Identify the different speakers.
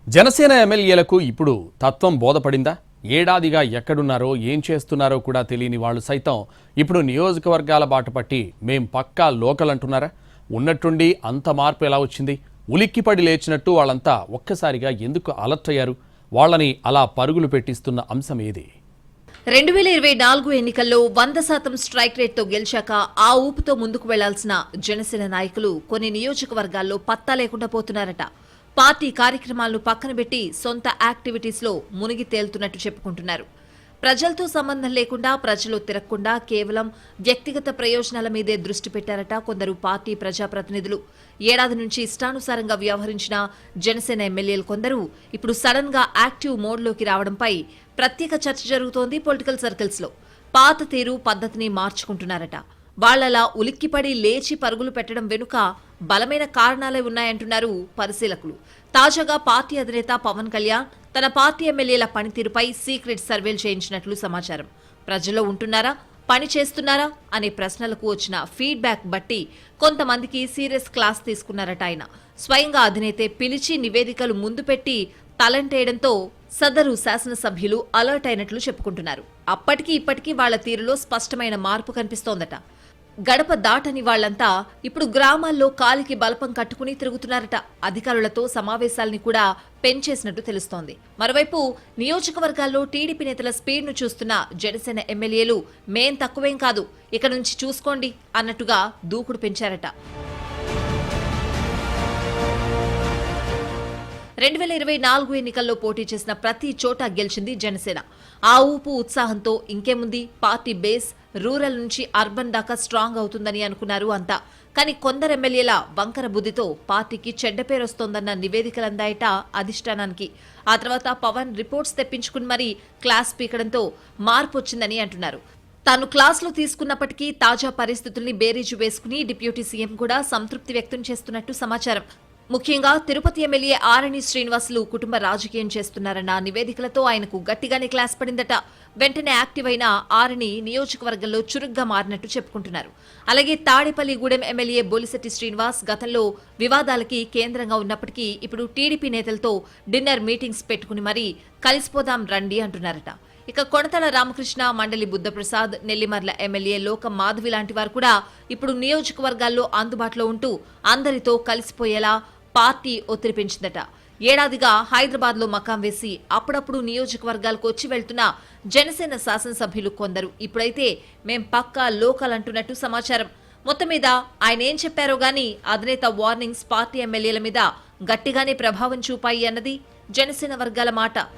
Speaker 1: జనసేన ఎమ్మెల్యేలకు ఇప్పుడు తత్వం బోధపడిందా? ఏడాదిగా ఎక్కడున్నారో ఏం చేస్తున్నారో కూడా తెలియని వాళ్ళు సైతం ఇప్పుడు నియోజకవర్గాల బాట పట్టి మేం పక్కా లోకల్ అంటున్నారా? ఉన్నట్టుండి అంత మార్పు ఎలా వచ్చింది? ఉలిక్కిపడి లేచినట్టు వాళ్ళంతా ఒక్కసారిగా ఎందుకు అలర్ట్ అయ్యారు? వాళ్ళని అలా పరుగులు పెట్టిస్తున్న అంశం ఏది?
Speaker 2: 2024 ఎన్నికల్లో 100% స్ట్రైక్ రేట్తో గెలిచాక ఆ ఊపుతో ముందుకు వెళ్లాల్సిన జనసేన నాయకులు కొన్ని నియోజకవర్గాల్లో పత్తా లేకుండా పోతున్నారట. పార్టీ కార్యక్రమాలను పక్కన పెట్టి సొంత యాక్టివిటీస్లో మునిగి తేలుతున్నట్టు చెప్పుకుంటున్నారు. ప్రజలతో సంబంధం లేకుండా, ప్రజలు తిరగకుండా కేవలం వ్యక్తిగత ప్రయోజనాల మీదే దృష్టి పెట్టారట కొందరు పార్టీ ప్రజాప్రతినిధులు. ఏడాది నుంచి ఇష్టానుసారంగా వ్యవహరించిన జనసేన ఎమ్మెల్యేలు కొందరు ఇప్పుడు సడన్ గా యాక్టివ్ మోడ్లోకి రావడంపై ప్రత్యేక చర్చ జరుగుతోంది పొలిటికల్ సర్కిల్స్ లో. పాత తీరు పద్ధతిని మార్చుకుంటున్నారట. వాళ్లలా ఉలిక్కిపడి లేచి పరుగులు పెట్టడం వెనుక బలమైన కారణాలే ఉన్నాయంటున్నారు పరిశీలకులు. తాజాగా పార్టీ అధినేత పవన్ కళ్యాణ్ తన పార్టీ ఎమ్మెల్యేల పనితీరుపై సీక్రెట్ సర్వేలు చేయించినట్లు సమాచారం. ప్రజల్లో ఉంటున్నారా, పని చేస్తున్నారా అనే ప్రశ్నలకు వచ్చిన ఫీడ్బ్యాక్ బట్టి కొంతమందికి సీరియస్ క్లాస్ తీసుకున్నారట ఆయన. స్వయంగా అధినేతే పిలిచి నివేదికలు ముందు పెట్టి తలంటేయడంతో సదరు శాసనసభ్యులు అలర్ట్ అయినట్లు చెప్పుకుంటున్నారు. అప్పటికి ఇప్పటికీ వాళ్ల తీరులో స్పష్టమైన మార్పు కనిపిస్తోందట. గడప దాటని వాళ్లంతా ఇప్పుడు గ్రామాల్లో కాలికి బలపం కట్టుకుని తిరుగుతున్నారట. అధికారులతో సమావేశాల్ని కూడా పెంచేసినట్టు తెలుస్తోంది. మరోవైపు నియోజకవర్గాల్లో టీడీపీ నేతల స్పీడ్ ను చూస్తున్న జనసేన ఎమ్మెల్యేలు మేం తక్కువేం కాదు, ఇక నుంచి చూసుకోండి అన్నట్టుగా దూకుడు పెంచారట. 2024 ఎన్నికల్లో పోటీ చేసిన ప్రతి చోట గెలిచింది జనసేన. ఆ ఊపు ఉత్సాహంతో ఇంకేముంది, పార్టీ బేస్ రూరల్ నుంచి అర్బన్ దాకా స్ట్రాంగ్ అవుతుందని అనుకున్నారు అంతా. కానీ కొందరు ఎమ్మెల్యేల వంకర బుద్ధితో పార్టీకి చెడ్డ పేరొస్తోందన్న నివేదికలందాయట అధిష్టానానికి. ఆ తర్వాత పవన్ రిపోర్ట్స్ తెప్పించుకుని మరీ క్లాస్ పీకడంతో మార్పు వచ్చిందని అంటున్నారు. తాను క్లాసులు తీసుకున్నప్పటికీ తాజా పరిస్థితుల్ని బేరీజు వేసుకుని డిప్యూటీ సీఎం కూడా సంతృప్తి వ్యక్తం చేస్తున్నట్టు సమాచారం. ముఖ్యంగా తిరుపతి ఎమ్మెల్యే ఆరణి శ్రీనివాసులు కుటుంబ రాజకీయం చేస్తున్నారన్న నివేదికలతో ఆయనకు గట్టిగానే క్లాస్ పడిందట. వెంటనే యాక్టివ్ అయిన ఆరణి నియోజకవర్గంలో చురుగ్గా మారినట్టు చెప్పుకుంటున్నారు. అలాగే తాడేపల్లిగూడెం ఎమ్మెల్యే బొలిశెట్టి శ్రీనివాస్ గతంలో వివాదాలకి కేంద్రంగా ఉన్నప్పటికీ ఇప్పుడు టీడీపీ నేతలతో డిన్నర్ మీటింగ్స్ పెట్టుకుని మరీ కలిసిపోదాం రండి అంటున్నారట. ఇక కొణతల రామకృష్ణ, మండలి బుద్ధప్రసాద్, నెల్లిమర్ల ఎమ్మెల్యే లోకం మాధవి లాంటి వారు కూడా ఇప్పుడు నియోజకవర్గాల్లో అందుబాటులో ఉంటూ అందరితో కలిసిపోయేలా పార్టీ ఒత్తిడి పెంచిందట. ఏడాదిగా హైదరాబాద్ లో మకాం వేసి అప్పుడప్పుడు నియోజకవర్గాలకు వచ్చి వెళ్తున్న జనసేన శాసనసభ్యులు కొందరు ఇప్పుడైతే మేం పక్కా లోకల్ అంటున్నట్టు సమాచారం. మొత్తం మీద ఆయన ఏం చెప్పారో గానీ అధినేత వార్నింగ్స్ పార్టీ ఎమ్మెల్యేల మీద గట్టిగానే ప్రభావం చూపాయి అన్నది జనసేన వర్గాల మాట.